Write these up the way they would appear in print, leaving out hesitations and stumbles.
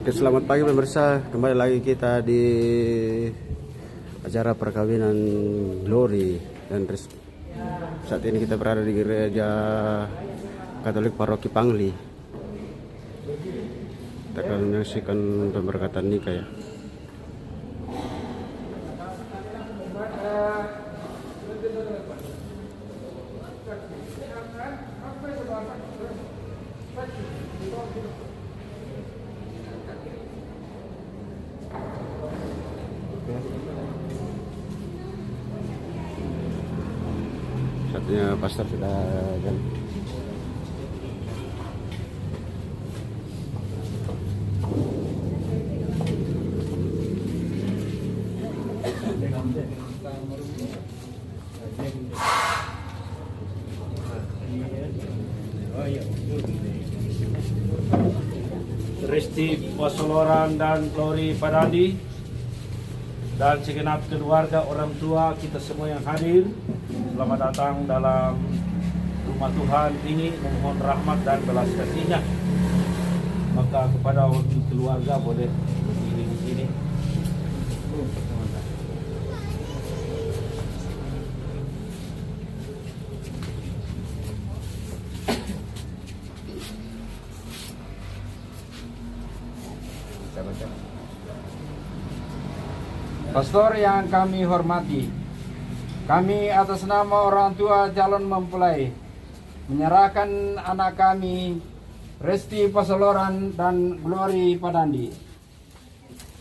Oke, selamat pagi pemirsa, kembali lagi kita di acara perkawinan Glory dan saat ini kita berada di gereja Katolik Paroki Pangli. Kita akan menyaksikan pemberkatan nikah ya. Satunya pastor sudah jalan. Resti Pasoloran dan Glory Padandi dan segenap keluarga, orang tua kita semua yang hadir, selamat datang dalam rumah Tuhan ini. Memohon rahmat dan belas kasih-Nya. Maka kepada wakil keluarga boleh berdiri di sini. Pastor yang kami hormati, kami atas nama orang tua calon mempelai menyerahkan anak kami Resti Pasoloran dan Glory Padandi.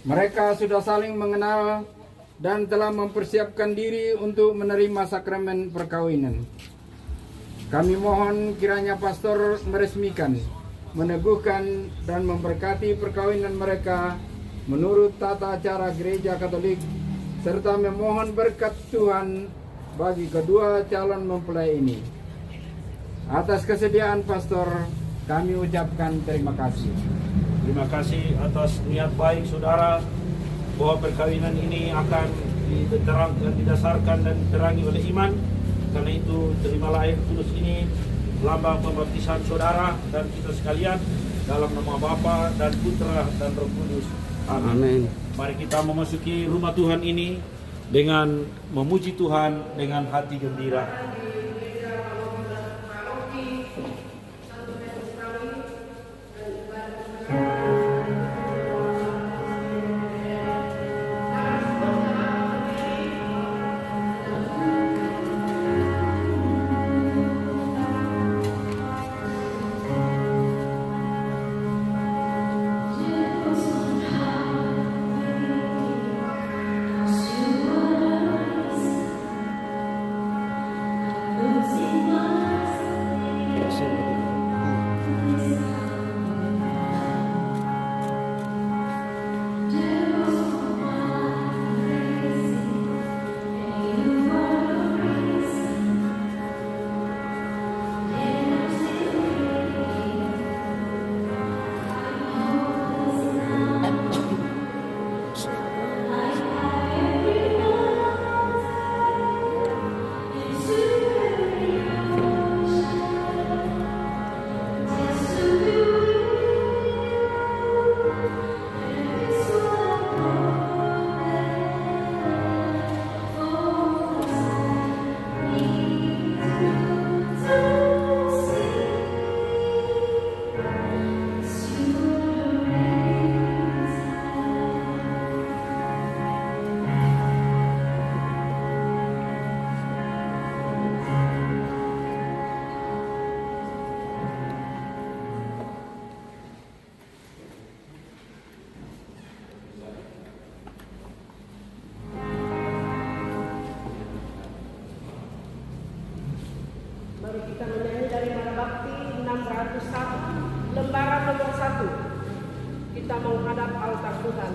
Mereka sudah saling mengenal dan telah mempersiapkan diri untuk menerima sakramen perkawinan. Kami mohon kiranya pastor meresmikan, meneguhkan dan memberkati perkawinan mereka menurut tata cara gereja Katolik, serta memohon berkat Tuhan bagi kedua calon mempelai ini. Atas kesediaan pastor, kami ucapkan terima kasih. Terima kasih atas niat baik saudara bahwa perkawinan ini akan didasarkan dan diterangi oleh iman. Karena itu terimalah air kudus ini, lambang pembaptisan saudara dan kita sekalian, dalam nama Bapa dan Putra dan Roh Kudus. Amin. Mari kita memasuki rumah Tuhan ini dengan memuji Tuhan dengan hati gembira. Mari kita menyanyi dari Mara Bakti 601, lembaran nomor 1. Kita menghadap altar Tuhan.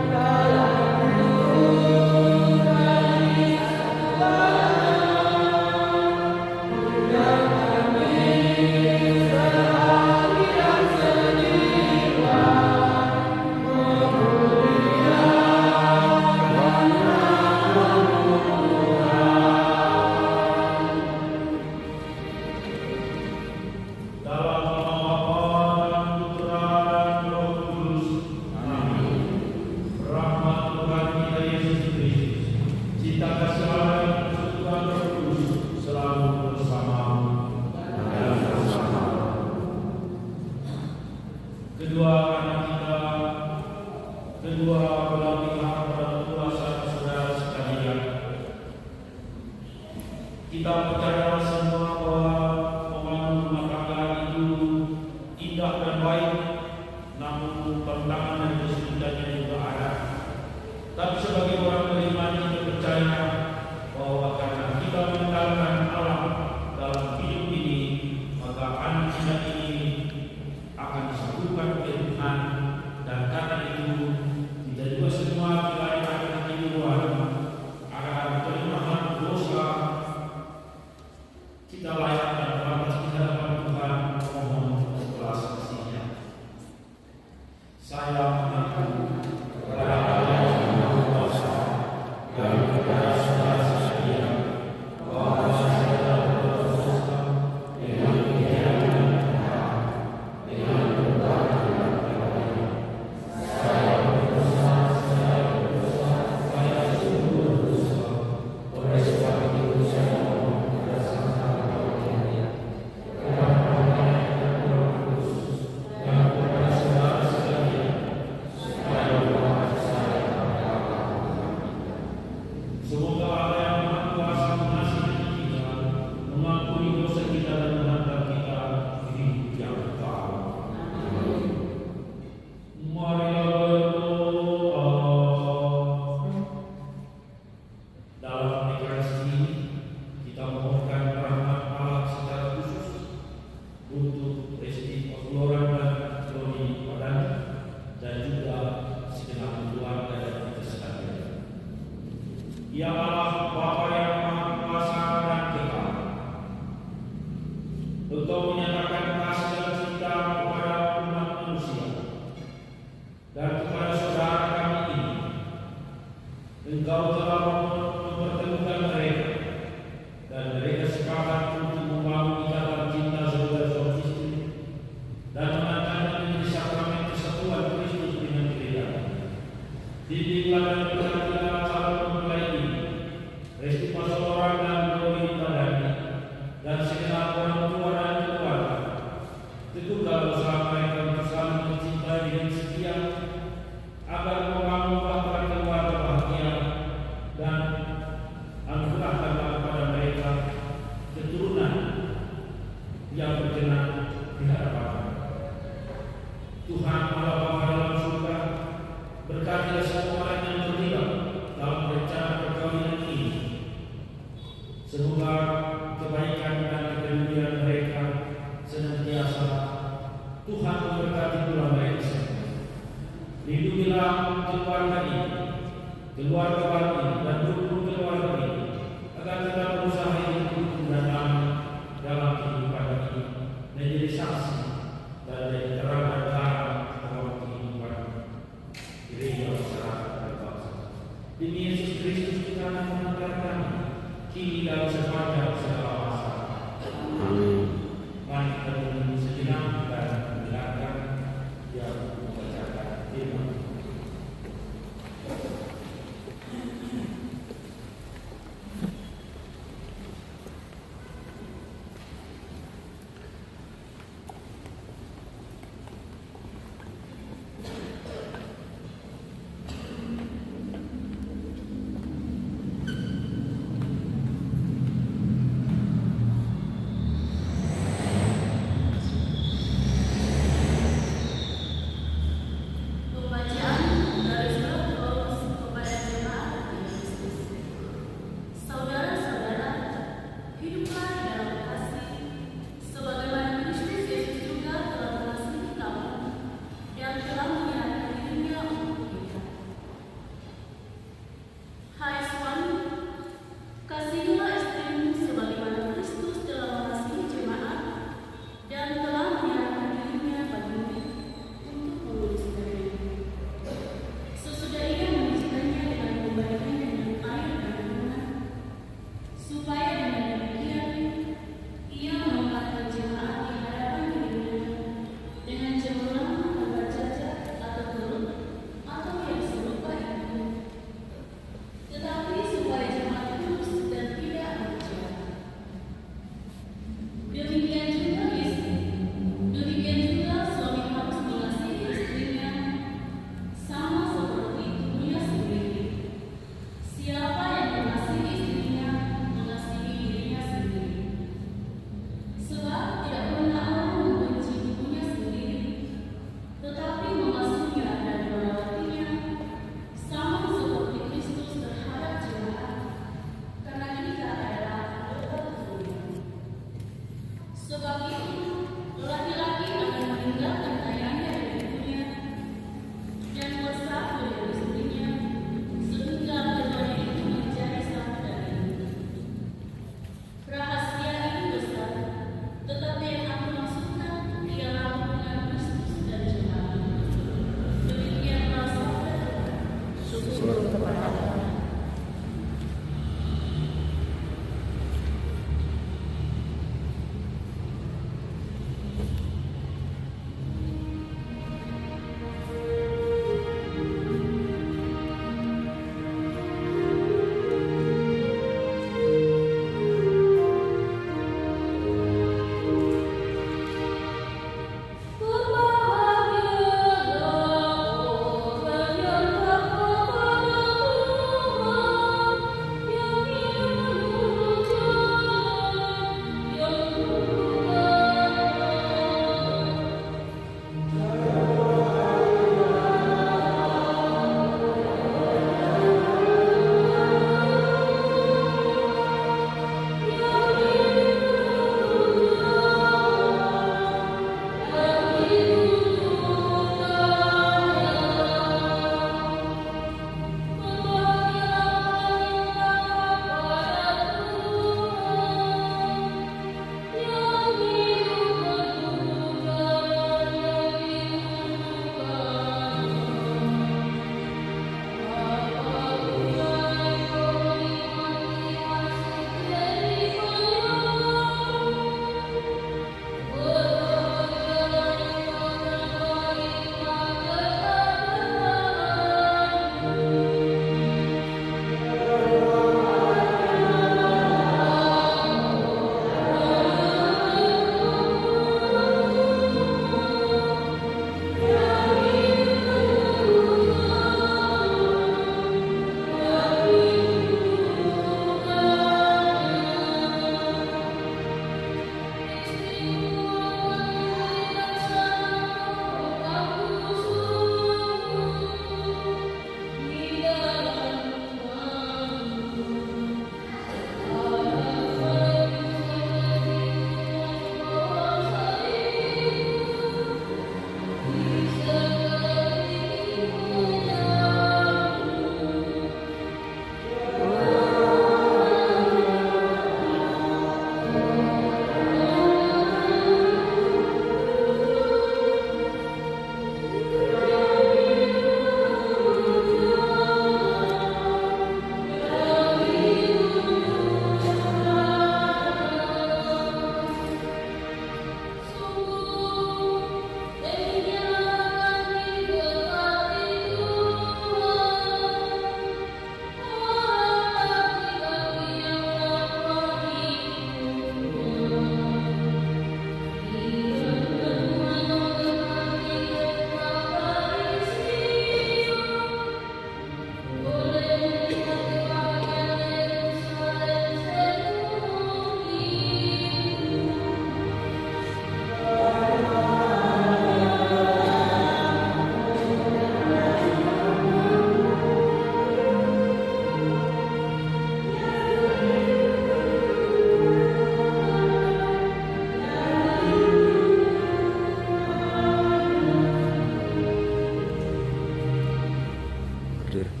berdiri.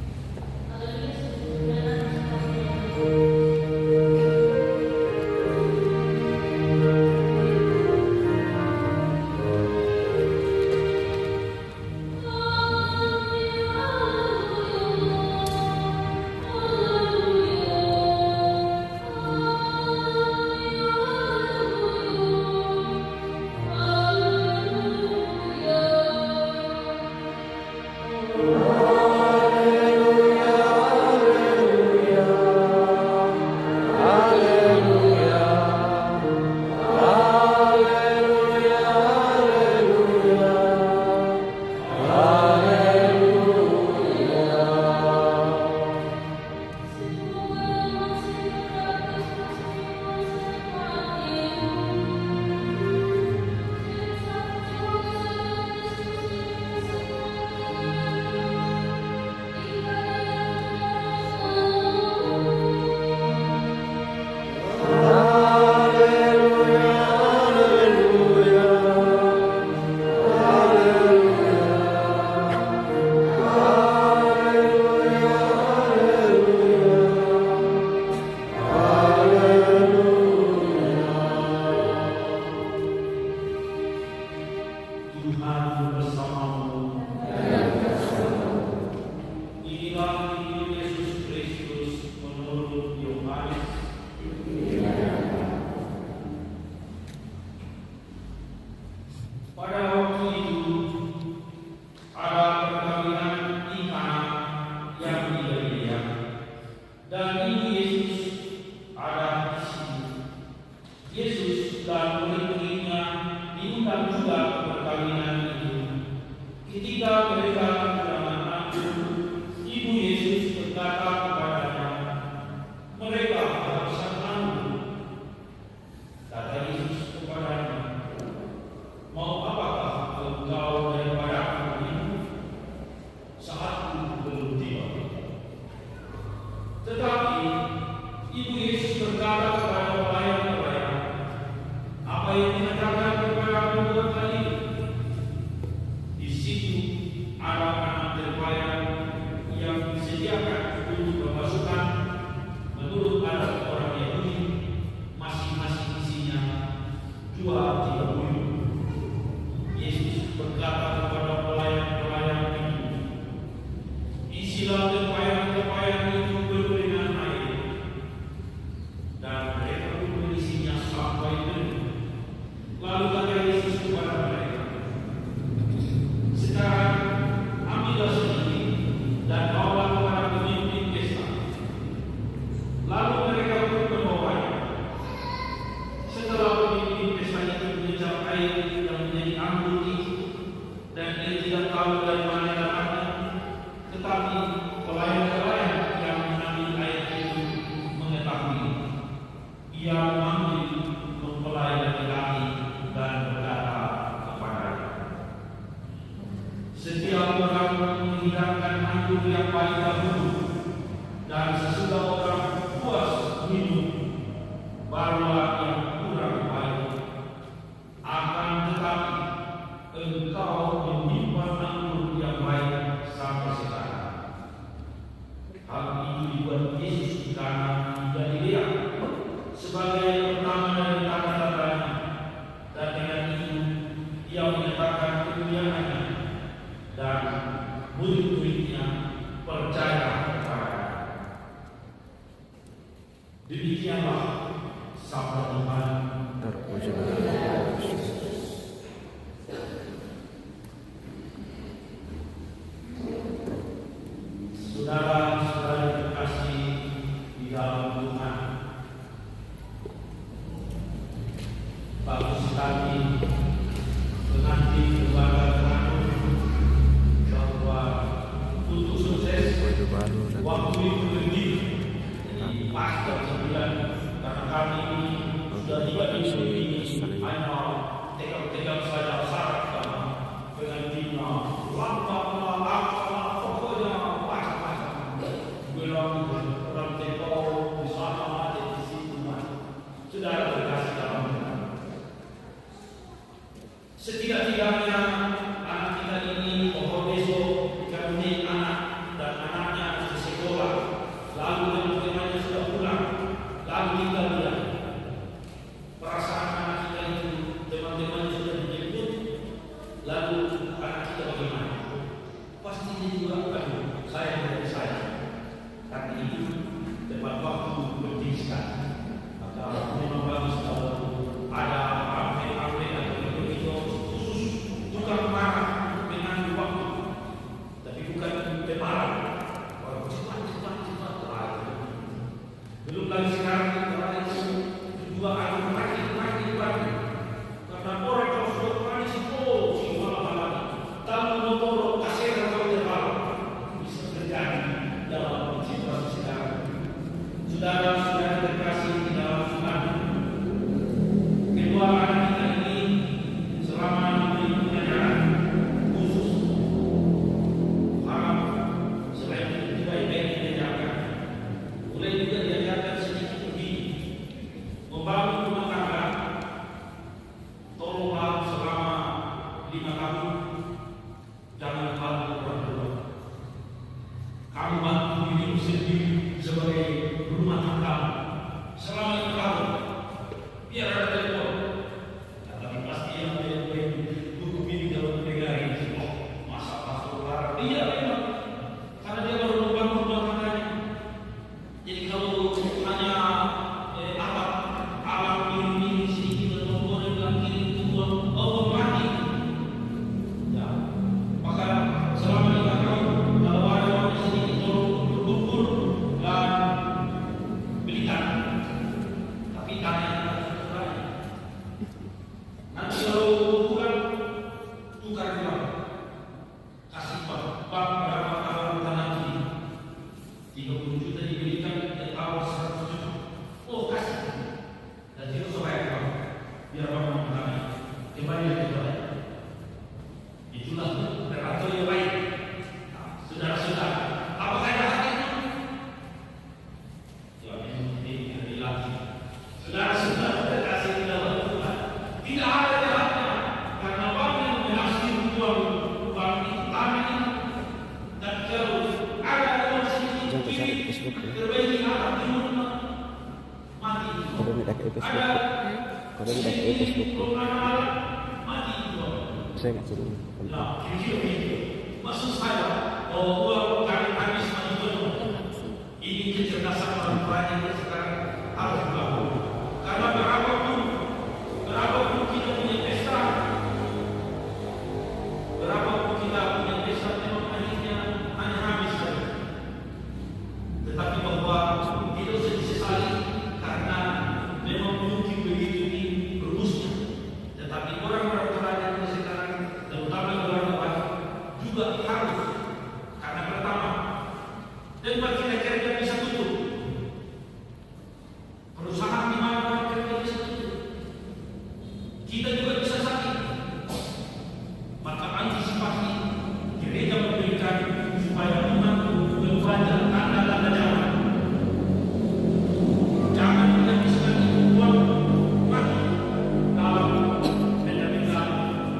Setidak-tidaknya anak kita ini, pokok besok, kami anak dan anak saudara-saudara terkasih di dalam Tuhan, kedua anak kita ini selama memberi pengajaran khusus harap selain itu baik-baik diajarkan, mulai juga diajarkan sedikit lebih membangun rumah tangga. Tolonglah selama 5 tahun jangan bantu orang tua. Kamu bantu dirimu sendiri sebagai rumah tangga selama 5 tahun. Biar ada telepon. Tapi pasti yang hukum ini kalau mendengar ini, oh masa pastor larang. Iya memang, karena dia baru membangun rumah tangganya. Jadi kalau hanya alam ini sedikit atau boleh bilang kiri itu oh mati. Ya, maka selama 5 tahun kalau ada orang sedikit tolong berkumpul dan belikan. Tapi tanya nanti kalau kurang tukar uang, kasih bang berapa tahun tanah ini 30 juta dibelikan dan tawar 100 juta. Oh kasih. Dan dia supaya bang biar bang mengutangi kembali kembali. Itulah operator yang baik. Nah, saudara-saudara, apakah jahat itu? Ya, ini bilang saudara-saudara terkasih di dalam Tuhan, tidak ada jahatnya karena bang yang menghasilkan uang itu tanah ini. Dan kalau ada uang sedikit terbaik akan timur mati. Kalau tidak ke Facebook, Ada kalau tidak ke Facebook, mati itu. saya nggak suruh. Nah, video maksud saya bahwa kami habis maju ini kecerdasan orang tuanya yang sekarang harus dibangun. Karena berapapun kita punya pesta, memang akhirnya hanya habis saja. Tetapi bahwa tidak usah disesali karena memang mungkin begitu ini rumusnya. Tetapi orang-orang tuanya yang sekarang terutama keluarga baik juga harus, karena pertama tempat kita kerja bisa tutup, perusahaan di mana kerja bisa tutup, kita juga bisa sakit. Maka antisipasi gereja memberikan supaya membantu membaca tanda-tanda zaman. Jangan menghabiskan uang mati dalam benda-benda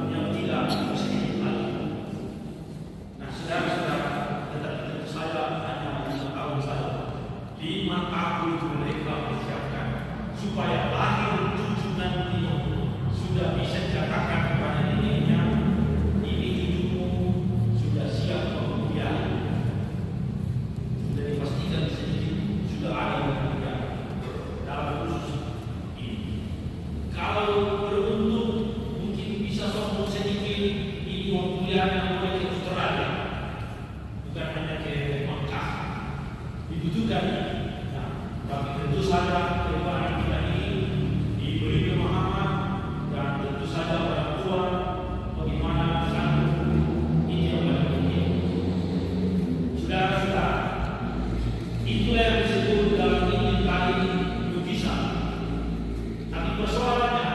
yang tidak sedikit lagi. Nah, saudara-saudara, tetapi tentu saya hanya mengetahui saya 5 tahun itu mereka persiapkan supaya lahir cucu nanti sudah bisa dikatakan kepada dirinya, ini hidupmu sudah siap kemudian. Sudah dipastikan sedikit sudah ada kemudian dalam khusus ini. Kalau beruntung mungkin bisa sombong sedikit, ini mau kuliah yang mulai ke Australia, bukan hanya ke Mekah. Dibutuhkan. Nah, tapi tentu saja perubahan kita ini diberi pemahaman dan tentu saja orang tua bagaimana sanggup ini yang paling penting. Saudara-saudara, itulah yang disebut dalam Injil kali mujizat. Tapi persoalannya,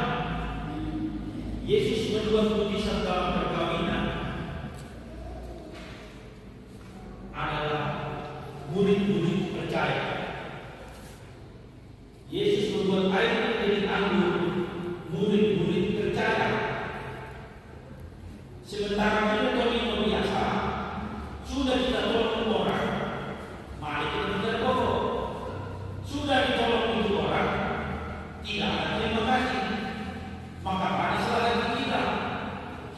Yesus membuat mujizat dalam perkawinan adalah murid-murid percaya. Yesus membuat air menjadi anggur, murid-murid percaya. Sementara kita tolong biasa, sudah kita tolong orang, mari kita tidak tolong. Sudah ditolong itu orang, tidak ada terima kasih, maka panislah lagi kita.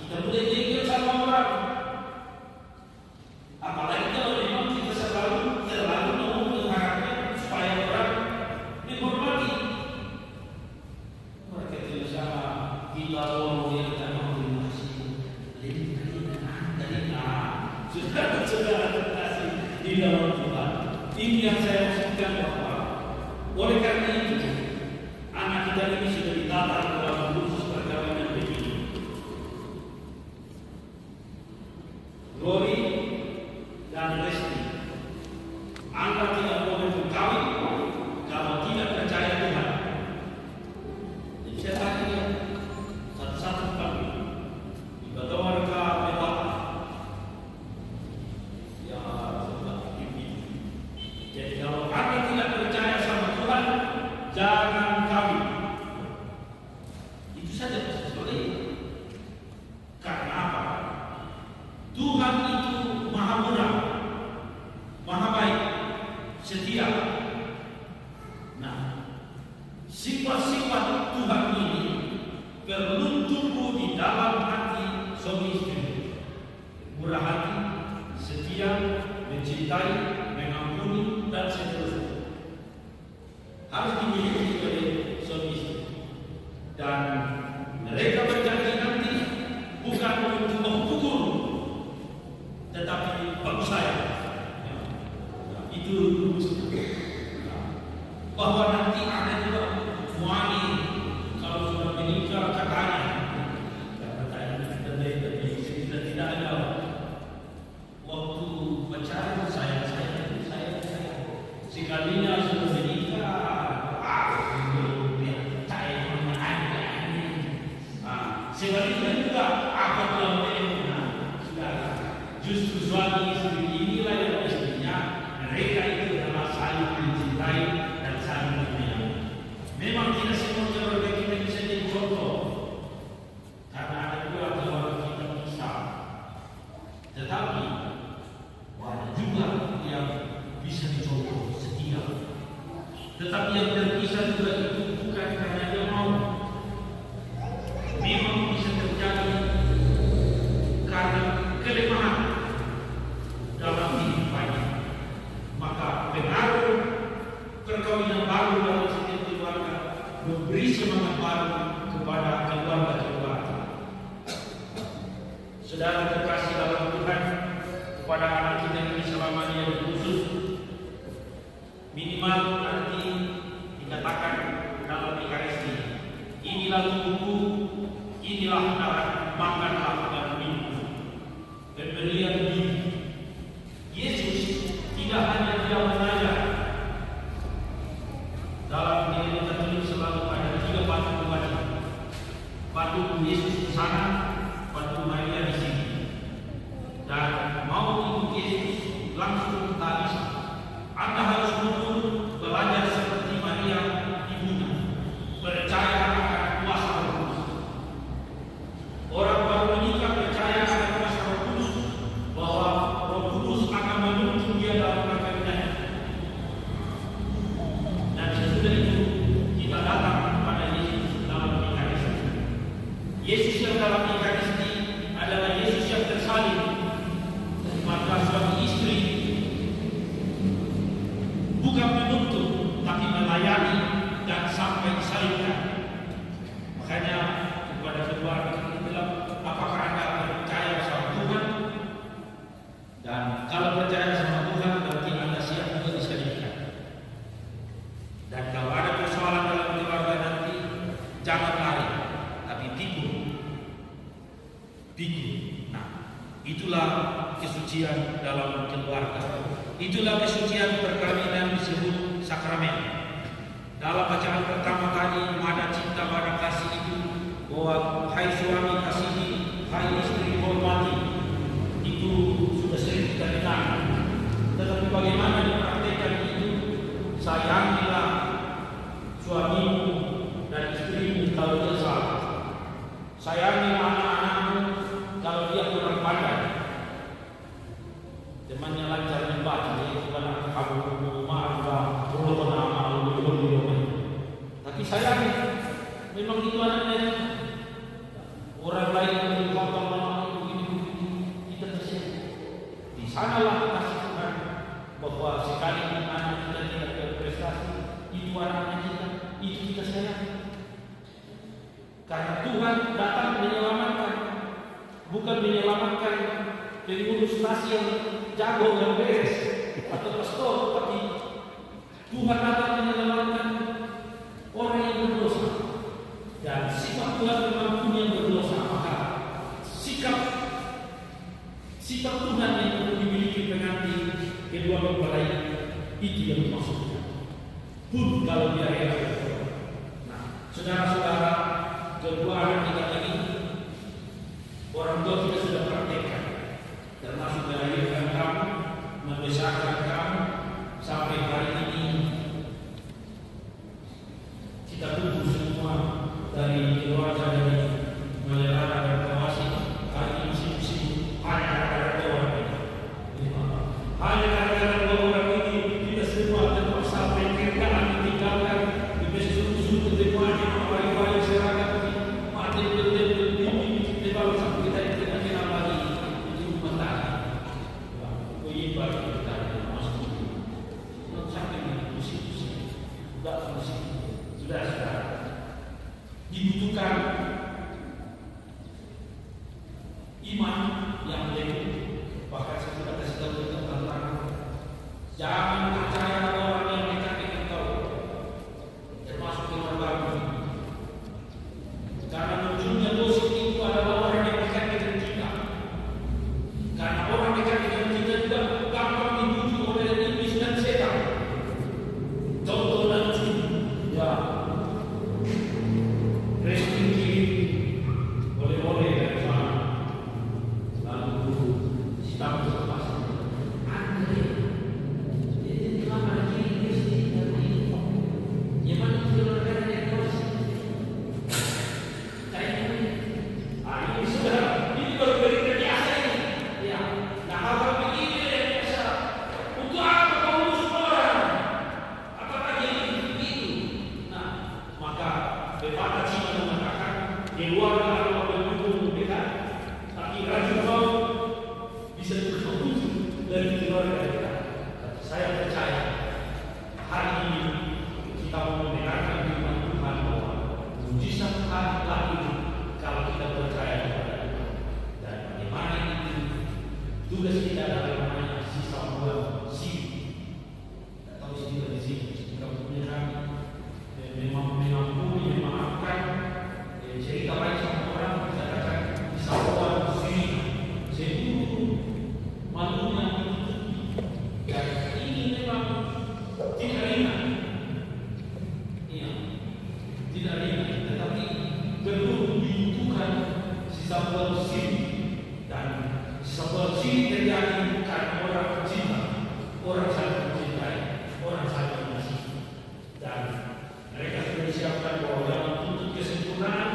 Kita boleh jengkel sama orang. Apalagi kalau memang kita terlalu mau mengharapkan supaya orang dihormati. Mereka tidak sama kita tolong dia dan terima kasih. Saudara-saudara terkasih di dalam Tuhan, ini yang saya maksudkan bahwa oleh karena itu anak kita ini sudah ditata dalam khusus perkawinan begini. Glory dan Resti, Anda tidak boleh berkawin Jadi kalau Anda tidak percaya sama Tuhan, jangan kawin. Itu saja sebenarnya. Karena apa? Tuhan itu maha murah, maha baik, setia. Nah, sifat-sifat Tuhan ini perlu tumbuh di dalam hati suami istri. Murah hati, setia, mencintai, mengampuni, dan seterusnya. Harus dimiliki oleh suami istri. Dan mereka berjanji nanti bukan untuk memukul, tetapi bagus saya. Itu bahwa nanti ada juga wangi kalau sudah menikah katanya. Tidak ada waktu pacaran saya. Sekalinya sudah menikah, sebaliknya juga apa dalam sudah justru suami istri inilah yang mestinya mereka itu adalah saling mencintai dan saling menyayangi. Memang tidak semua keluarga kita bisa jadi contoh karena ada juga keluarga kita bisa, tetapi ada juga yang bisa dicontoh setia. Tetapi yang terpisah juga itu bukan karena dia mau. Memang bisa terjadi karena kelemahan dalam kehidupannya. Maka pengaruh perkawinan baru dalam setiap keluarga memberi semangat baru kepada keluarga-keluarga. Saudara terkasih dalam Tuhan, kepada anak kita ini selama dia khusus, minimal nanti dikatakan dalam Ekaristi, inilah tubuhku, inilah darah, makanlah dan minum. Pemberian diri. Yesus tidak hanya dia mengajar. Dalam diri tertulis selalu ada 3 batu wajib. Batu Yesus di sana, batu Maria di sini. Dan mau ikut Yesus langsung tak bisa. Anda harus mundur belajar seperti Maria ibunya, percaya akan kuasa Roh Kudus. Orang baru menikah percaya akan kuasa Roh Kudus, bahwa Roh Kudus akan menuntun dia dalam perkawinannya. Dan sesudah itu kita datang kepada Yesus dalam Ekaristi. Yesus yang dalam Ekaristi adalah Yesus yang tersalib. Maka suami istri bukan menuntut, tapi melayani dan sampai disalibkan. Makanya kepada keluarga kita bilang, apakah Anda percaya sama Tuhan? Dan kalau percaya sama Tuhan, berarti Anda siap untuk disalibkan. Dan kalau ada persoalan dalam keluarga nanti, jangan lari, tapi pikul. Nah, itulah kesucian dalam keluarga. Itulah kesucian perkawinan disebut sakramen. Dalam bacaan pertama tadi ada cinta pada kasih itu, bahwa hai suami kasihi, hai istri hormati. Itu sudah sering kita dengar. Tetapi bagaimana dipraktikkan itu? Sayangilah suamimu dan istrimu kalau dia salah. Sayangilah anak-anakmu kalau dia kurang pandai. Temannya lancar membaca, dia bukan kamu marah, tapi sayang, memang itu anaknya. Orang lain yang mengatakan begini, kita tersiap. Di sanalah kasih Tuhan, bahwa sekali anak kita tidak berprestasi, itu anaknya kita, itu kita sayang. Karena Tuhan datang menyelamatkan, bukan menyelamatkan pengurus nasi yang jago yang beres atau pastor, tapi Tuhan datang menyelamatkan orang yang berdosa. Dan sifat Tuhan memang yang berdosa, maka sikap Tuhan yang dimiliki pengantin kedua mempelai itu yang dimaksudkan. Pun kalau dia rela. Nah, saudara-saudara, kedua anak kita ini orang tua kita sudah praktekkan, termasuk melahirkan kamu, membesarkan kamu sampai hari ini kita tunggu semua dari keluarga dari Malayara dan Kawasi. Hari ini musim hanya gara-gara dua orang ini. Hanya gara-gara dua orang ini kita semua terpaksa kerjaan ditinggalkan di besok-besok ketemuan yang baik-baik seragam mati di bawah sampai kita tidak kenal lagi itu mentari. Ibarat kita masuk sampai musim sudah dibutuhkan iman yang lebih. Bahkan saya sudah kasih tahu tentang jangan percaya orang yang dekat dengan kau, termasuk keluarga. Karena munculnya gosip itu adalah orang yang dekat dengan kita. Karena orang dekat dengan kita juga gampang dibujuk oleh iblis dan setan. Contoh nanti, ya, restriksi boleh-boleh dari sana, lalu sistem lepas. Andre, ini lama lagi restriksi dari yang mana keluarga yang terus. Ini sudah, ini baru berita biasa ini. Ya, nah hal begini yang biasa. Untuk apa kau urus orang? Apakah jadi begitu? Nah, maka pepatah Cina mengatakan keluarga adalah pendukung dekat, tapi rajin kau bisa terputus dari keluarga dekat. Saya percaya hari ini kita membenarkan firman Tuhan bahwa mujizat Tuhan lahir kalau kita percaya kepada Tuhan. Dan bagaimana itu tugas kita adalah namanya sisa buah atau istilah di sini kita punya mengampuni, memaafkan, cerita baik sama orang, kita katakan sisa buah seluruh malunya ditutupi. Dan ini memang tidak ringan. Iya, tidak ringan, tetapi perlu dibutuhkan sisa buah dan sisa buah terjadi bukan orang cinta, orang saling mencintai, orang saling mengasihi. Dan mereka sudah disiapkan bahwa jangan tuntut kesempurnaan,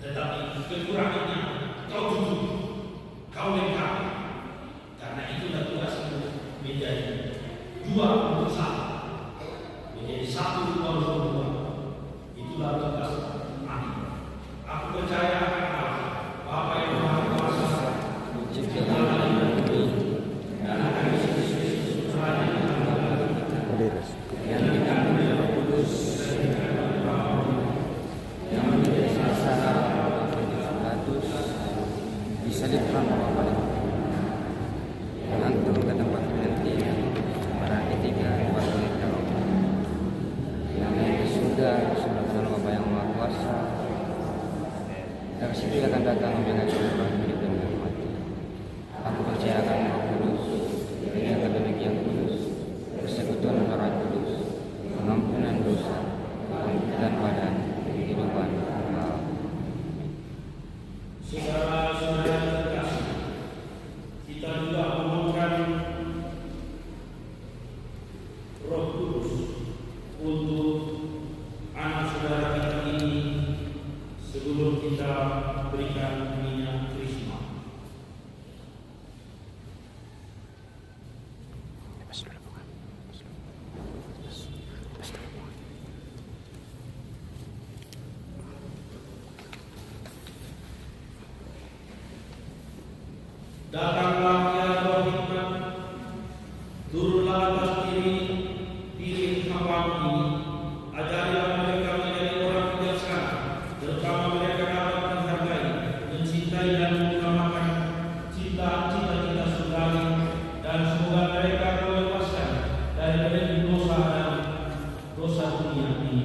tetapi kekurangannya kau tutup, kau lengkapi. Karena itulah tugasmu menjadi dua untuk satu, menjadi satu untuk dua. Itulah tugas kami. Aku percaya akan Allah, Bapa yang Maha Kuasa, menciptakan bumi dan akan Yesus Tuhan yang dikandung Roh Kudus yang menjadi sasara Pilatus disalibkan Bapa langsung ke tempat berhenti para ketiga waktu itu yang naik ke surga bersama Bapa yang Maha Kuasa. Dan situ akan datang dengan kehidupan hidup dan mati. Aku percaya akan Roh Kudus, dengan Katolik yang kudus, persekutuan Roh Kudus, pengampunan dosa, pemberian badan, kehidupan kekal. Saudara-saudara terkasih, kita juga memohonkan Roh Kudus untuk anak saudara kita ini sebelum kita berikan minyak krisma. Datanglah ya Roh hikmat, turunlah atas diri hamba ini, ajarilah mereka menjadi orang bijaksana, terutama mereka dapat menghargai, mencintai dan mengutamakan cita-cita surgawi, dan semoga mereka dilepaskan dari dosa dan dosa dunia ini.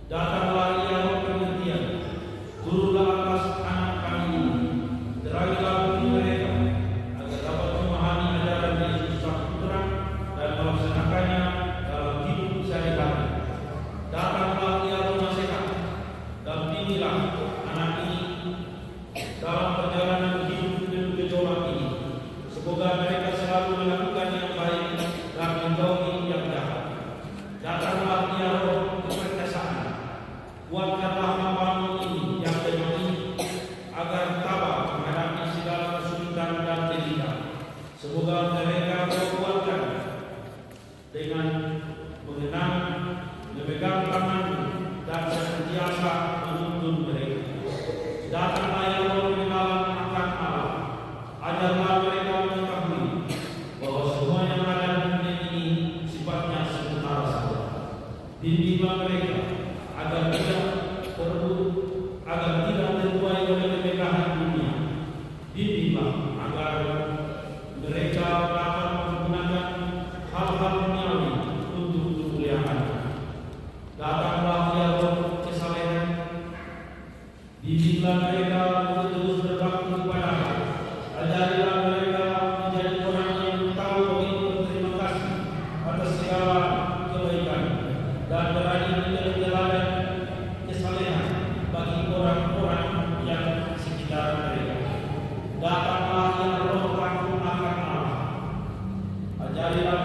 Datanglah ya Roh pengertian, turunlah atas anak kami ini, teragilah bumi mereka agar dapat memahami ajaran Yesus Sang Putra dan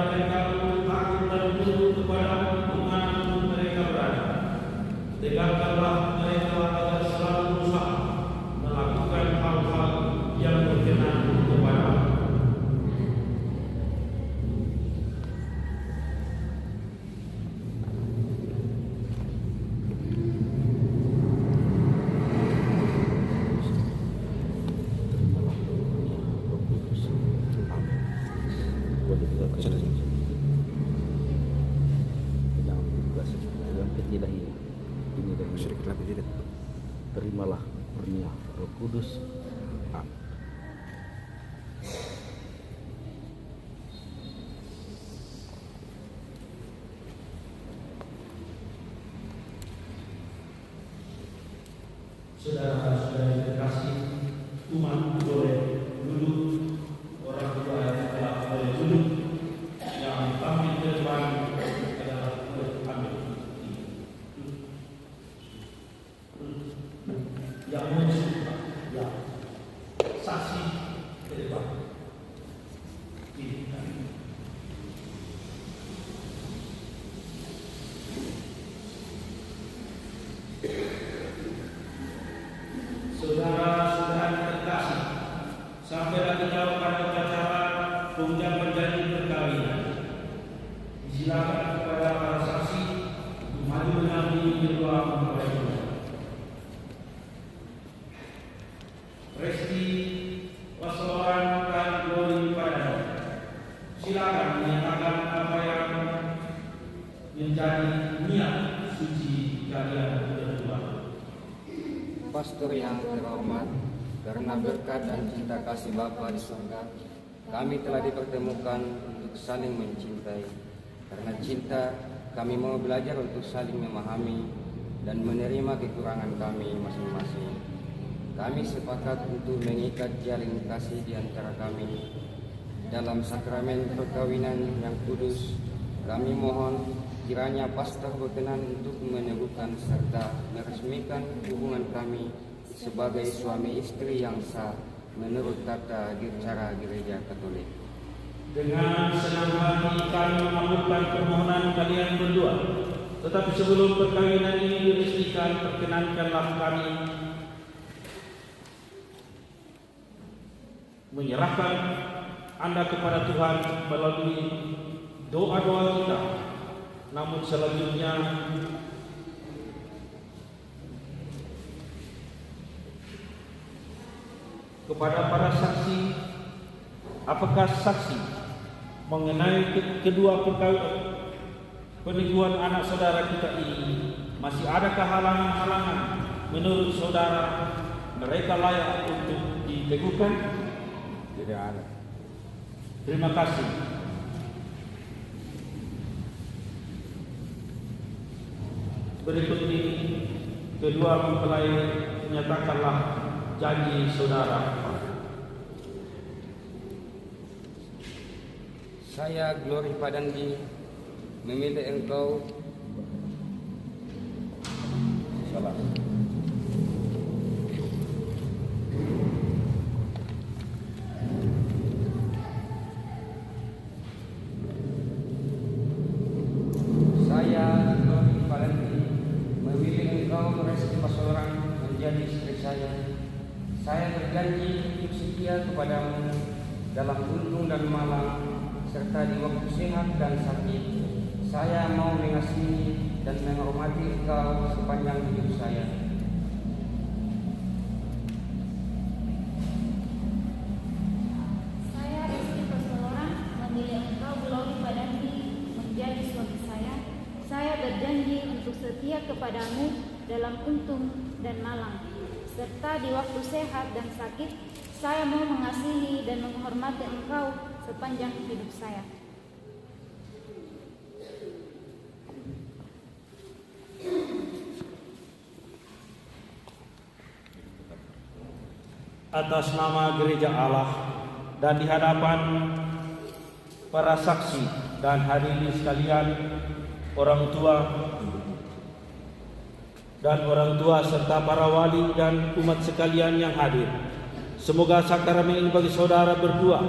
mereka untuk takut dan tunduk kepada dimanapun mereka berada. Tegakkanlah mereka agar selalu berusaha melakukan hal-hal yang berkenan kepadamu. Sedikit lagi tidak. Terimalah kurnia Roh Kudus. Amin. Saudara-saudara yang terkasih, umat boleh duduk, orang tua yang telah boleh duduk, yang tampil ke depan adalah boleh ambil. Yang mensuka, yang saksi ke depan. Saudara-saudara terkasih, sampai lagi jauh pada upacara tunjang menjadi perkawinan. Silakan kepada para saksi untuk maju mengambil kedua mempelai. Resti Paseloran dan Glory Padanya. Silakan menyatakan apa yang menjadi niat suci kalian berdua. Pastor yang terhormat, karena berkat dan cinta kasih Bapa di surga, kami telah dipertemukan untuk saling mencintai. Karena cinta, kami mau belajar untuk saling memahami dan menerima kekurangan kami masing-masing. Kami sepakat untuk mengikat jalin kasih di antara kami dalam sakramen perkawinan yang kudus. Kami mohon kiranya pastor berkenan untuk meneguhkan serta meresmikan hubungan kami sebagai suami istri yang sah menurut tata cara Gereja Katolik. Dengan senang hati kami mengabulkan permohonan kalian berdua. Tetapi sebelum perkawinan ini diresmikan, perkenankanlah kami menyerahkan Anda kepada Tuhan melalui doa-doa kita. Namun selanjutnya kepada para saksi, apakah saksi mengenai kedua peneguhan anak saudara kita ini masih adakah halangan-halangan menurut saudara mereka layak untuk diteguhkan? Tidak ada. Terima kasih. Berikut ini kedua mempelai menyatakanlah janji saudara. Saya Glory Padandi memilih engkau salah. Saya Glory Padandi memilih engkau Resti Paseloran menjadi istri saya. Saya berjanji untuk setia kepadamu dalam untung dan malang, serta di waktu sehat dan sakit. Saya mau mengasihi dan menghormati engkau sepanjang hidup saya. Saya Resti Paseloran memilih engkau Glory Padandi menjadi suami saya. Saya berjanji untuk setia kepadamu dalam untung dan malang, serta di waktu sehat dan sakit. Saya mau mengasihi dan menghormati engkau sepanjang hidup saya. Atas nama Gereja Allah dan di hadapan para saksi dan hadirin sekalian, orang tua serta para wali dan umat sekalian yang hadir, semoga sakramen ini bagi saudara berdua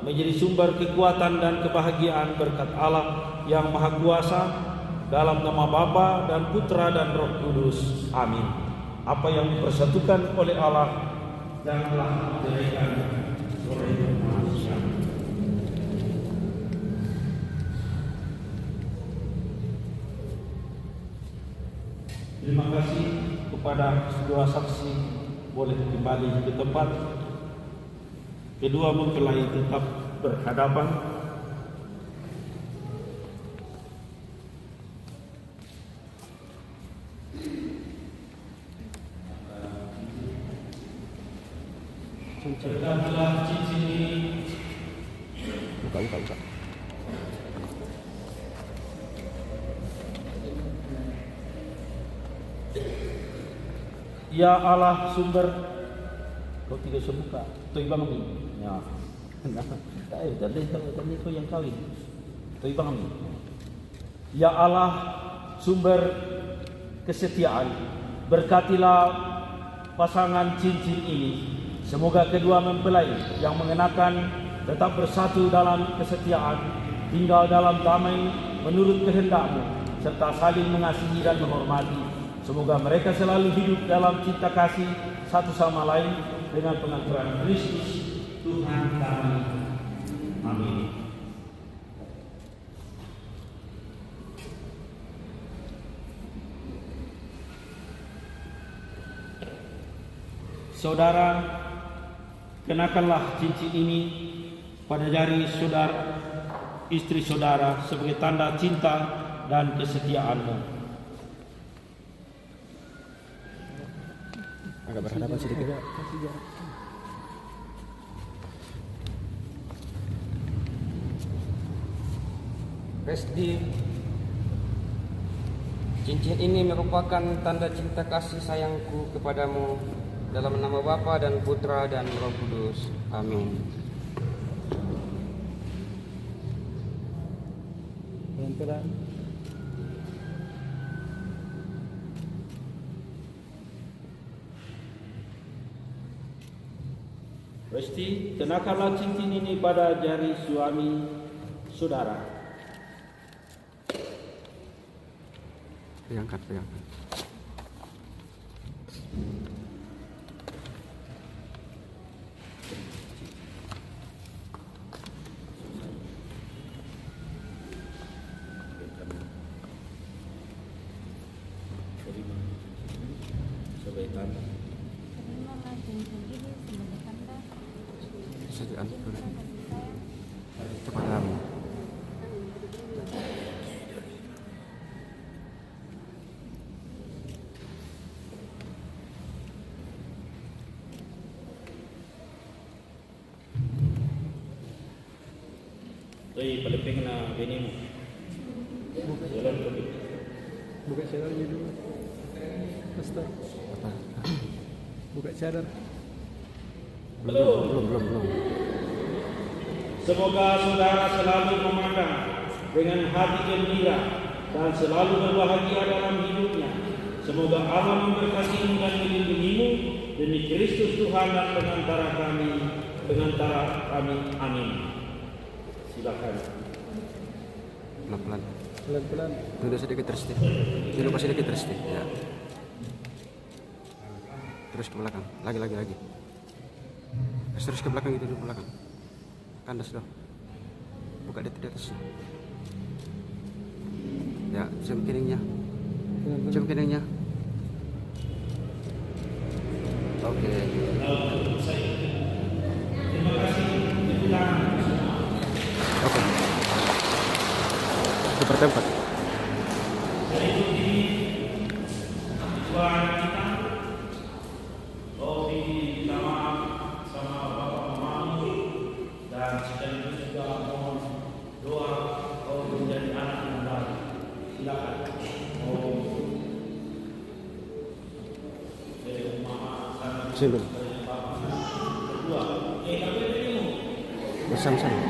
menjadi sumber kekuatan dan kebahagiaan berkat Allah yang Maha Kuasa, dalam nama Bapa dan Putra dan Roh Kudus. Amin. Apa yang dipersatukan oleh Allah janganlah diceraikan oleh manusia. Terima kasih kepada kedua saksi boleh kembali ke tempat. Kedua mempelai tetap berhadapan. Berkatlah cincin ini. Buka. Ya Allah sumber. Kau tidak sebuka. Itu ibang kami. Ya. Tadi kau yang kawin. Itu ibang kami. Ya Allah sumber kesetiaan. Berkatilah pasangan cincin ini. Semoga kedua mempelai yang mengenakan tetap bersatu dalam kesetiaan, tinggal dalam damai menurut kehendak-Mu, serta saling mengasihi dan menghormati. Semoga mereka selalu hidup dalam cinta kasih satu sama lain dengan pengaturan Kristus Tuhan kami. Amin. Saudara, kenakanlah cincin ini pada jari saudara, istri saudara sebagai tanda cinta dan kesetiaanmu. Agak berhadapan sedikit. Resti, cincin ini merupakan tanda cinta kasih sayangku kepadamu, dalam nama Bapa dan Putra dan Roh Kudus. Amin. Pelan-pelan. Resti, kenakanlah cincin ini pada jari suami saudara. Pegangkan. Terimalah cincin ini sebagai tanda Kesetiaan kasih sayang kepadamu. Paling pengen na binimu. Jalan ke Buka cadarnya dulu. Pastor. Apa? Buka cadar. Belum. Semoga saudara selalu memandang dengan hati gembira dan selalu berbahagia dalam hidupnya. Semoga Allah memberkatimu dan melindungimu demi Kristus Tuhan dan pengantara kami. Amin. Silakan. Pelan-pelan. Pelan-pelan. Tunduk sedikit Resti. Lupa sedikit Resti. Ya. Terus ke belakang. Lagi. Terus ke belakang gitu, di belakang. Kandas doh. Buka di atas. Ya, cium keningnya. Oke. Oke. Itu bertempat. Sini dulu. Bersama-sama.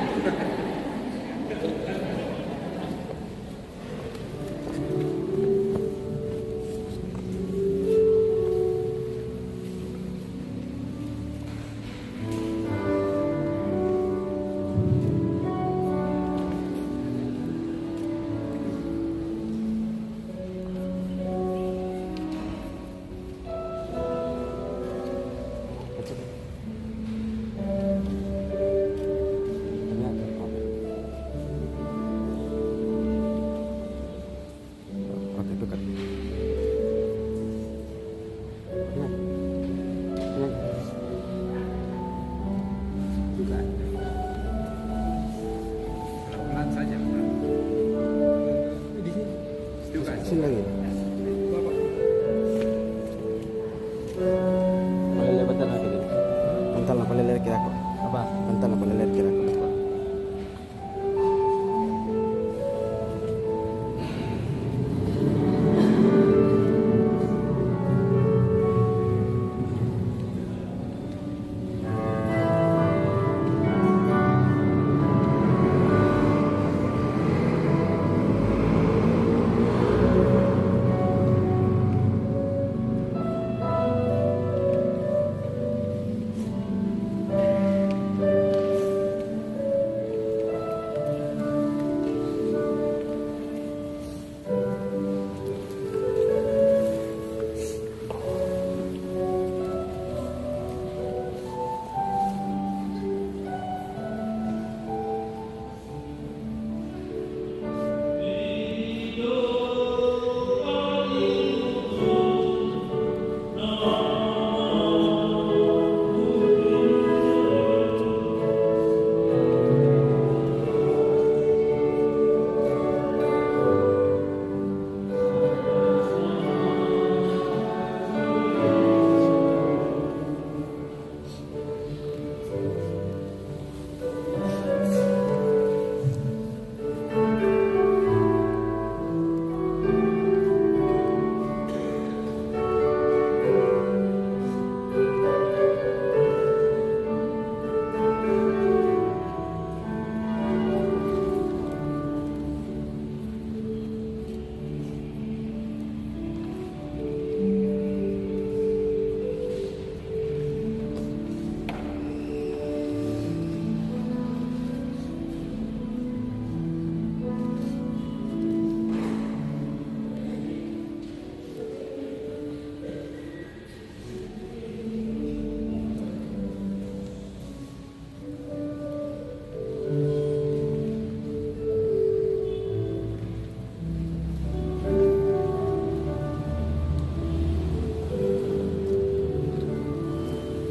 Sini lagi. Palele betul lagi. Bentar lah palele kira aku. Apa? Bentar lah palele kira aku.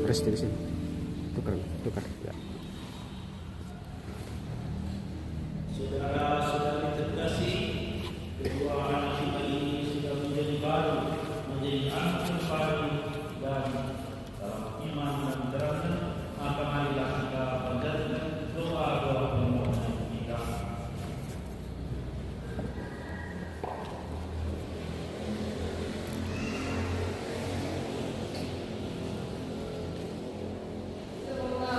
Resti di sini. Tukar. Ya. Saudara-saudari terkasih, kedua anak kita ini sudah menjadi baru, menjadi anak baru dan dalam iman dan keterangan, maka marilah kita panjatkan doa-doa permohonan kita. Semoga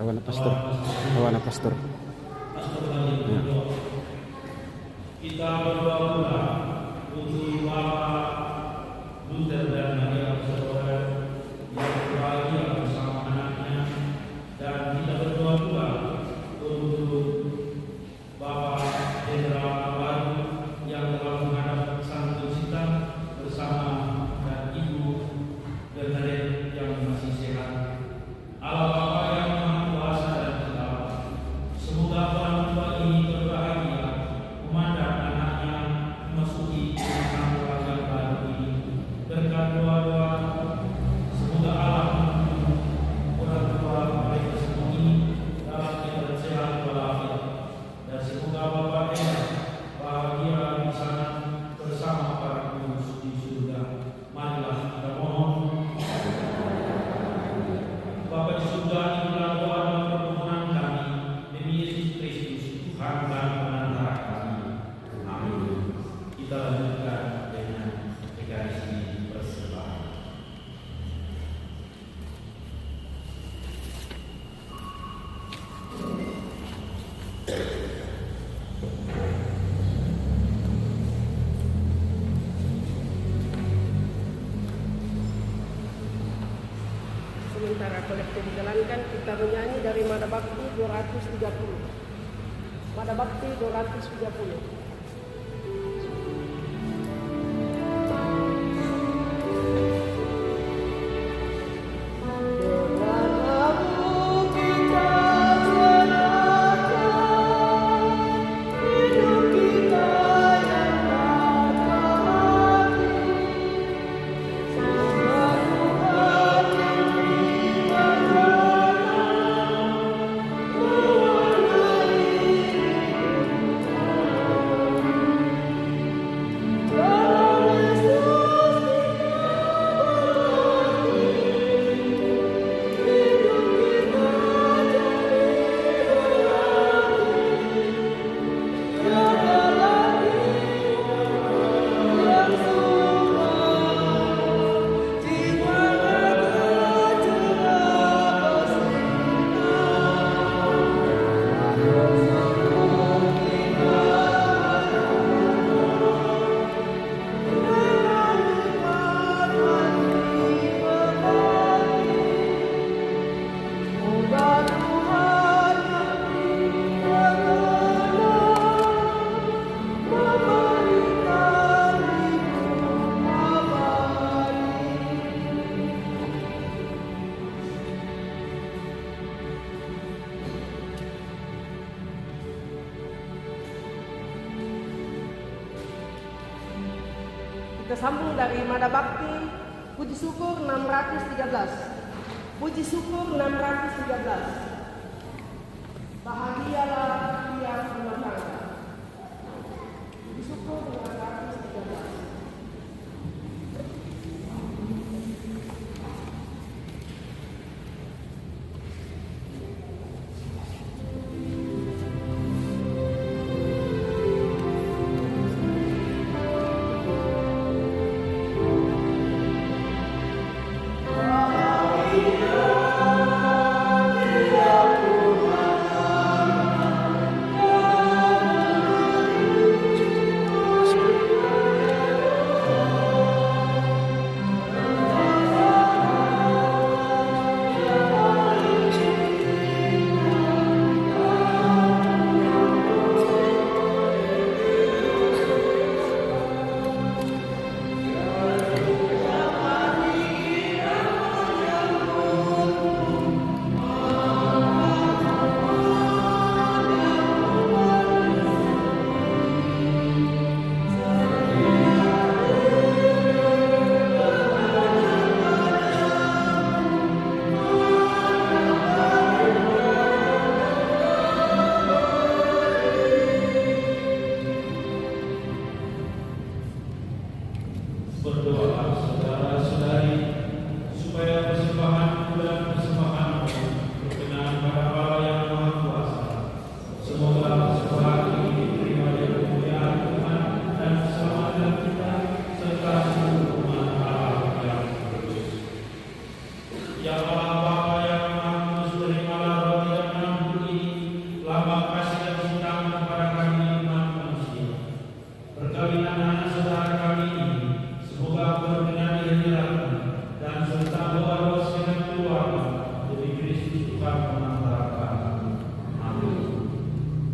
Awana pastor. Awana pastor. Ya. Kita berdoa pula untuk Bapak Luther dan Maria Saudara yang berbahagia bersama anaknya, dan kita berdoa pula untuk Bapak Jenderal baru yang telah menghadap Sang Pencipta bersama dan Ibu Bernadette yang masih sehat. Allah Bapa yang Maha Kuasa dan Tetap, semoga orang tua ini berbahagia memandang anaknya memasuki masa keluarga baru ini. Berkat doa-doa, semoga Allah mendukung orang tua mereka semua ini dalam keadaan sehat walafiat, dan semoga Bapak Eda bahagia di sana bersama para kudus di surga. Marilah kita mohon. Bapa di surga, inilah doa dan permohonan kami demi Yesus Kristus, Tuhan dan penantara kami. Amin. Kita lanjutkan dengan Ekaristi persembahan. Sementara kolektif dijalankan, kita menyanyi dari Mada Bakti 230. Mada Bakti 230. Kita sambung dari Mada Bakti, Puji Syukur 613. Puji Syukur 613. Bahagialah tiap rumah tangga. Puji Syukur 613. Bahagia tiap rumah tangga. Tuhan mengantara kami. Amin.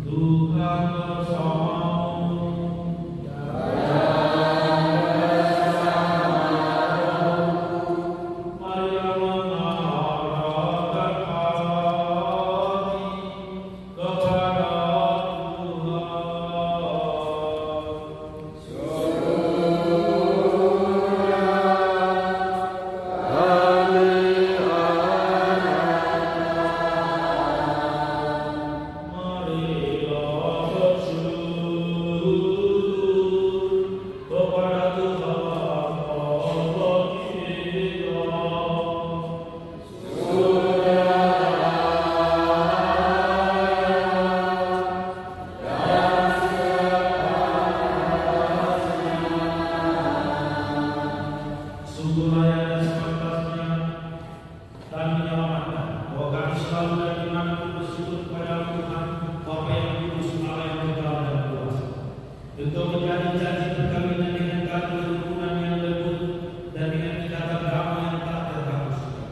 Tuhan bersamamu. Maria mengarahkan hati kepada sungguh layak dan sepantasnya dan menyelamatkan bahwa kami selalu dan dimanapun bersyukur kepada Tuhan Bapa yang kudus, Allah yang tunggal dan kuasa, untuk menjadi janji perkawinan dengan kami kerukunan yang lembut dan dengan ikatan damai yang tak terhapuskan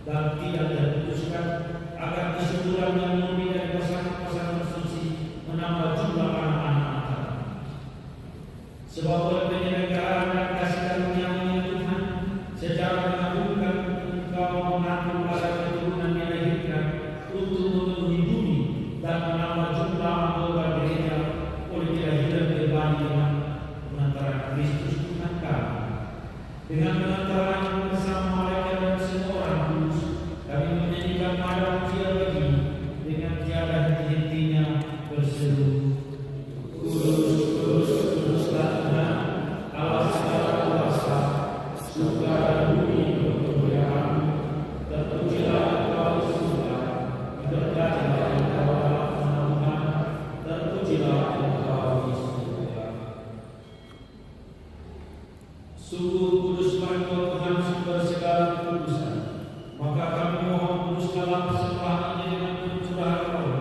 dan tidak terputuskan, agar kesyukuran yang murni dari pasangan-pasangan suci menambah jumlah anak-anak kami. Sebab oleh penyelenggaraan dan kasih karunia-Mu Tuhan, secara mengagumkan Engkau mengatur pada keturunan yang dilahirkan untuk memenuhi bumi dan menambah jumlah anggota gereja oleh kelahiran kembali dengan pengantaran Kristus Tuhan kami. Dengan pengantaran bersama malaikat dan semua orang kudus, kami menyanyikan pada pujian bagi dengan tiada henti-hentinya berseru, Kudus, kudus, kuduslah Tuhan, Allah segala kuasa, surga dan bumi berkemuliaan. Terpujilah Engkau di surga, diberkatilah Engkau dalam naungan, terpujilah Engkau di surga. Sungguh kuduslah Engkau Tuhan, sumber segala kekudusan. Maka kami mohon kuduskanlah persembahan ini dengan pencurahan Roh,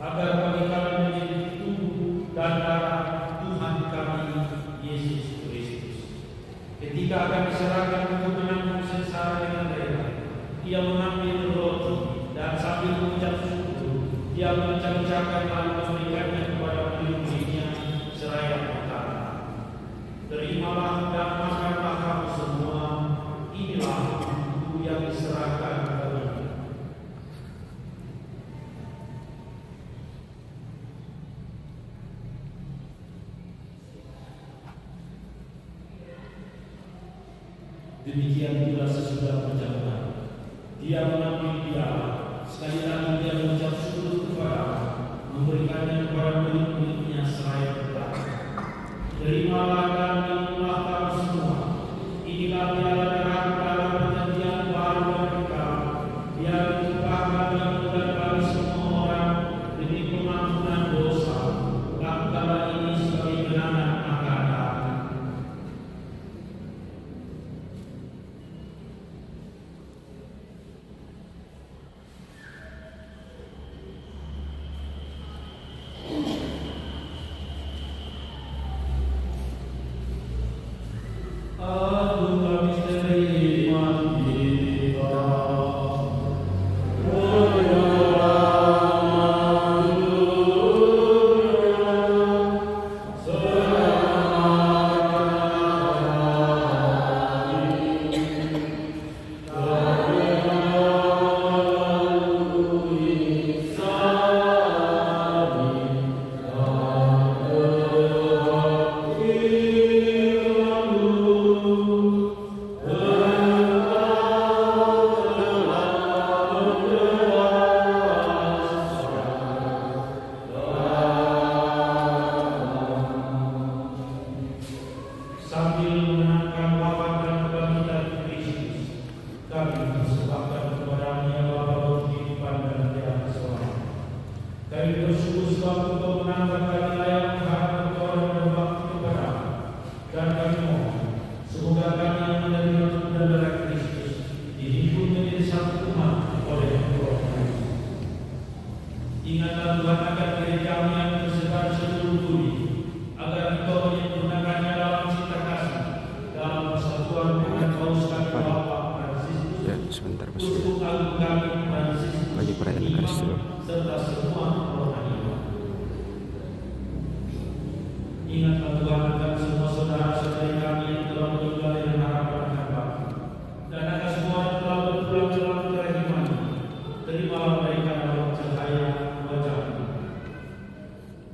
agar bagi kami menjadi tubuh dan darah Tuhan kami Yesus Kristus. Ketika akan diserahkan untuk menanggung sengsara dengan rela, Ia mengambil roti dan sambil mengucap syukur, Ia mengucapkan lalu memberikannya kepada murid-muridnya seraya berkata, terimalah dan makanlah kamu semua, inilah tubuhku yang diserahkan bagimu. Demikian pula sesudah perjamuan, Dia mengambil piala, sekali lagi Dia mengucap syukur kepada Allah, memberikannya kepada murid-muridnya seraya berkata, terimalah dan minumlah kamu semua, inilah piala darahku dalam perjanjian baru dan kekal, Dia ditumpahkan dan bagi semua orang demi pengampunan dosa. Lakukanlah ini sebagai kenangan akan aku. Ingatlah Tuhan akan gereja-Mu yang tersebar seluruh bumi, agar Engkau menyempurnakannya dalam cinta kasih, dalam persatuan dengan Paus kami Bapa Franciscus, Ya, sebentar Mas. Uskup Agung kami Franciscus, Lagi pray. serta semua rohani. Ingatlah Tuhan akan semua saudara-saudari kami yang telah meninggal dengan harapan hamba, dan akan semua yang telah berpulang dalam negara iman. Terimalah mereka dalam cahaya wajah-Mu.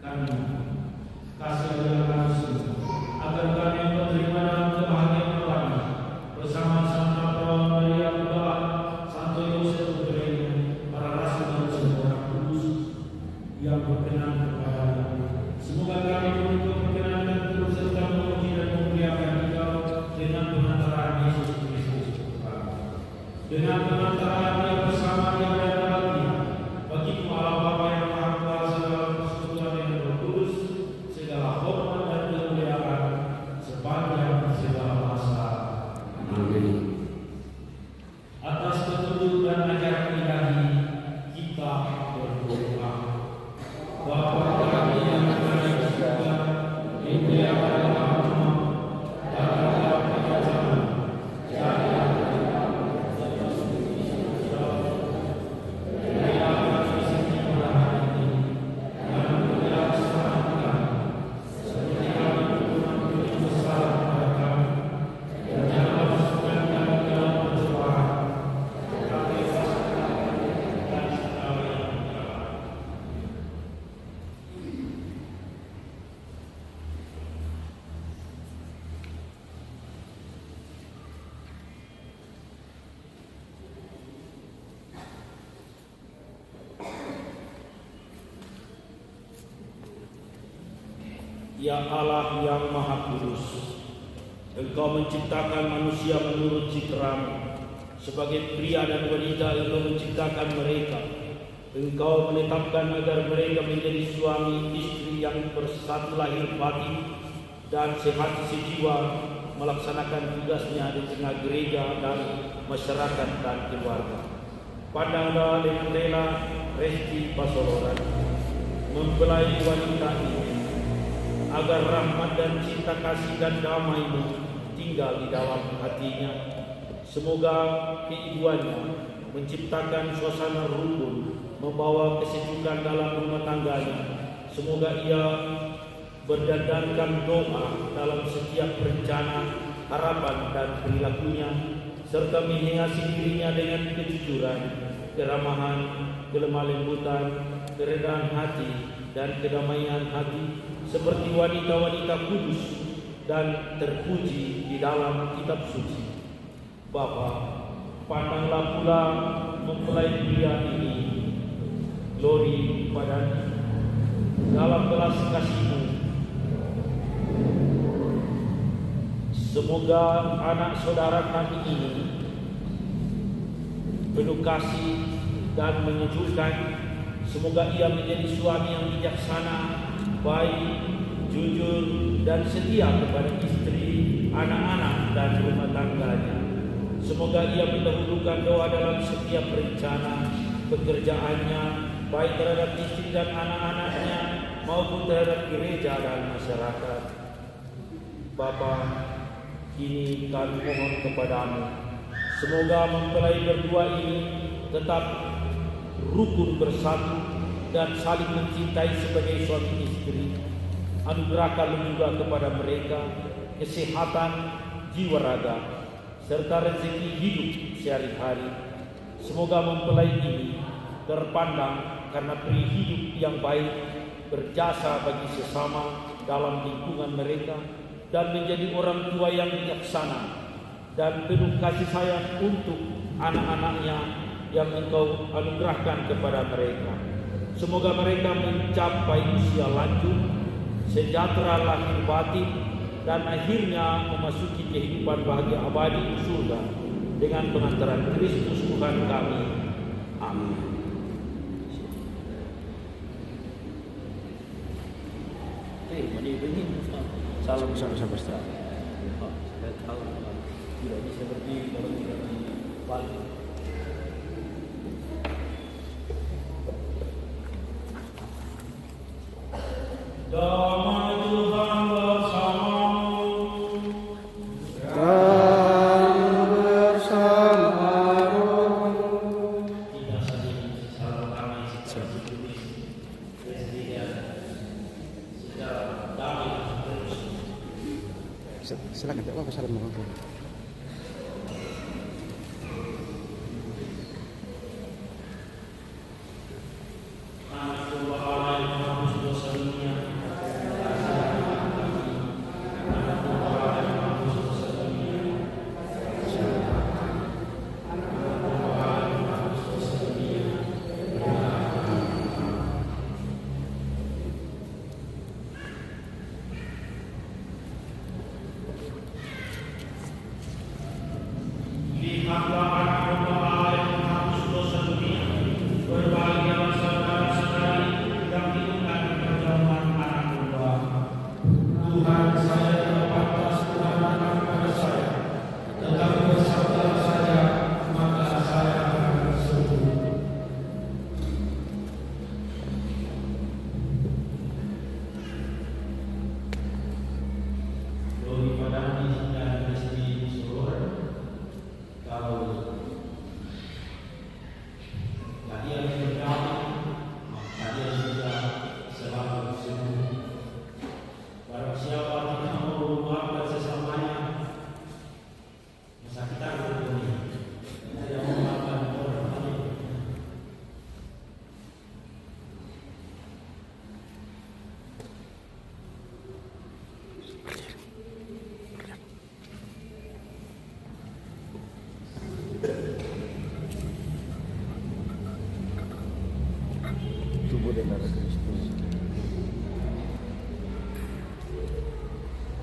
Kami kasih adalah langsung agar kami menerima dalam kebahagiaan Tuhan bersama Santa Perawan Maria Bunda, Santo Yosef Berenya, para rasul dan semua orang kudus yang berkenan kepada-Mu. Semoga kami menuntut perkenan dan turut serta memuji dan memuliakan Engkau dengan pengantaraan Yesus Kristus. Dengan pengantaraan Dia bersama Dia dan dalam Dia, bagi Allah Bapa yang Maha Kuasa dalam persekutuan yang Roh Kudus, segala hormat dan kemuliaan sepanjang segala masa. Amin. Atas petunjuk dan ajaran ilahi kita berdoa. Bapa kami yang ada di surga, dimuliakanlah namamu, datanglah kerajaanmu, jadilah kehendakmu seperti di surga. Berilah kami rezeki pada hari ini, dan ampunilah kesalahan kami, seperti kami pun mengampuni kesalahan kepada kami. Dan janganlah masukkan kami ke dalam pencobaan, tetapi lepaskanlah kami dari segala yang jahat. Ya Allah yang Maha Kudus, Engkau menciptakan manusia menurut citra-Mu. Sebagai pria dan wanita Engkau menciptakan mereka. Engkau menetapkan agar mereka menjadi suami istri yang bersatu lahir batin dan sehati sejiwa, melaksanakan tugasnya di tengah gereja dan masyarakat dan keluarga. Pandanglah dengan rela Resti Pasoloran mempelai wanita ini, agar rahmat dan cinta kasih dan damai-Mu tinggal di dalam hatinya. Semoga keibuannya menciptakan suasana rukun, membawa kesejukan dalam rumah tangganya. Semoga ia berdandankan doa dalam setiap rencana, harapan dan perilakunya, serta menghiasi dirinya dengan kejujuran, keramahan, kelemah lembutan, kerendahan hati dan kedamaian hati, seperti wanita-wanita kudus dan terpuji di dalam kitab suci. Bapa, pandanglah pula mempelai pria ini, glori padanya, dalam belas kasih-Mu. Semoga anak saudara kami ini penuh kasih dan menyejukkan. Semoga ia menjadi suami yang bijaksana, baik, jujur, dan setia kepada istri, anak-anak, dan rumah tangganya. Semoga ia mendahulukan doa dalam setiap rencana pekerjaannya, baik terhadap istri dan anak-anaknya maupun terhadap gereja dan masyarakat. Bapa, kini kami mohon kepadamu, semoga mempelai berdua ini tetap rukun bersatu dan saling mencintai sebagai suami istri. Anugerahkan juga kepada mereka kesehatan jiwa raga serta rezeki hidup sehari-hari. Semoga mempelai ini terpandang karena peri hidup yang baik, berjasa bagi sesama dalam lingkungan mereka, dan menjadi orang tua yang bijaksana dan penuh kasih sayang untuk anak-anaknya yang Engkau anugerahkan kepada mereka. Semoga mereka mencapai usia lanjut, sejahtera lahir batin, dan akhirnya memasuki kehidupan bahagia abadi di surga dengan pengantaran Kristus Tuhan kami. Amin. Salam sama-sama. Saya tahu tidak bisa berdiri kalau tidak dibalik. Damai Tuhan bersamamu. Dan bersama rohmu. Kita saling salam damai secara Silakan, tidak apa-apa, assalamualaikum. Tubuh dan darah Kristus.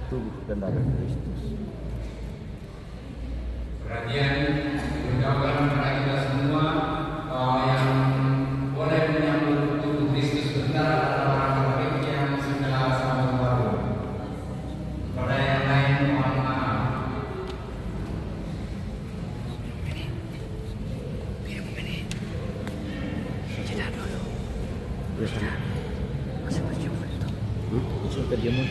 Tubuh dan darah Kristus. Perhatian mengucapkan kepada kita semua yang boleh menyambut tubuh Kristus bentar adalah orang Katolik yang sudah sama baru. Kepada yang lain mohon maaf. Sampai dia mau.